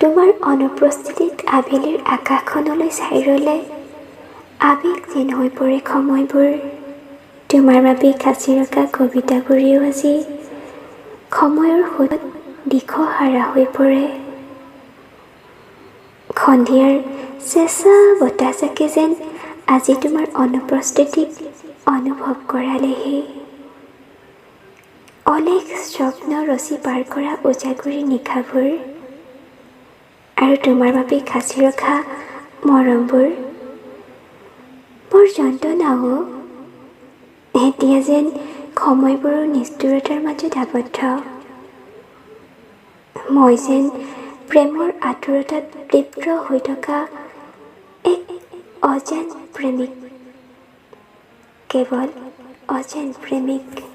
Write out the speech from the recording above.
তোমাৰ অনুপস্থিতিত আবেলিৰ আকাশখনলৈ চাই ৰ'লে আবেগ যেন হৈ পৰে সময়বোৰ। তোমাৰ বাবে সাঁচি ৰখা কবিতাবোৰেও আজি সময়ৰ সোঁতত দিশহাৰা হৈ পৰে। সন্ধিয়াৰ চেঁচা বতাহজাকে যেন আজি তোমাৰ অনুপস্থিতিক অনুভৱ কৰালেহি। অলেখ স্বপ্ন ৰচি পাৰ কৰা উজাগৰি নিশাবোৰ আৰু তোমাৰ বাবে সাঁচি ৰখা মৰমবোৰ বৰ যন্ত্ৰণাও। এতিয়া যেন সময়বোৰৰ নিষ্ঠুৰতাৰ মাজত আবদ্ধ। মই যেন প্ৰেমৰ আতুৰতাত তৃপ্ত হৈ থকা এক অজান প্ৰেমিক, কেৱল অজান প্ৰেমিক।